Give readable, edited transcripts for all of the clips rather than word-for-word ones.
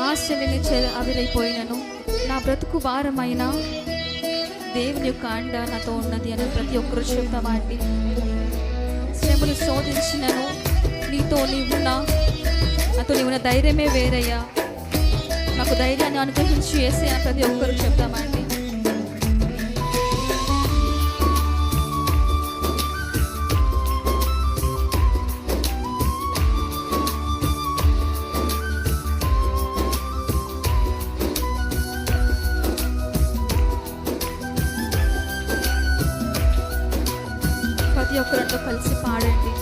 ఆశలని ఆవిరైపోయినను, నా బ్రతుకు భారమైన దేవుని యొక్క అండ నాతో ఉన్నది అని ప్రతి ఒక్కరు చెప్తామండి. శ్రమలు శోధించినను నాతో నీవున్న ధైర్యమే వేరయ్యా, నాకు ధైర్యాన్ని అనుగ్రహించి వేసే ప్రతి ఒక్కరు చెప్తామండి. ప్రతి ఒక్కరితో కలిసి పాడండి.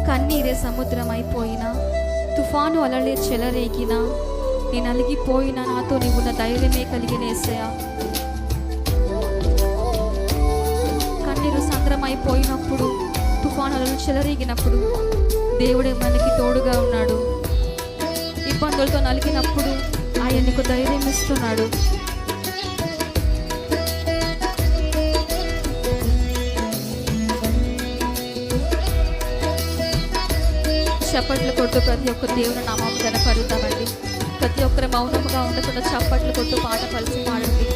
కన్నీరే సముద్రం అయిపోయినా, తుఫాను అలలే చెలరేగినా, నేను అలిగిపోయినా నాతో నీవున్న ధైర్యమే కలిగిన యేసయ్యా. కన్నీరు సంద్రం అయిపోయినప్పుడు, తుఫాను అలలు చెలరేగినప్పుడు దేవుడే మనకి తోడుగా ఉన్నాడు. ఇబ్బందులతో నలిగినప్పుడు ఆయన నీకు ధైర్యం ఇస్తున్నాడు. చప్పట్లు కొట్టు ప్రతి ఒక్క దేవుని నామం కనపరుద్దామండి. ప్రతి ఒక్కరు మౌనంగా ఉండకుండా చప్పట్లు కొట్టు పాట కలిసి పాడండి.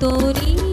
Tori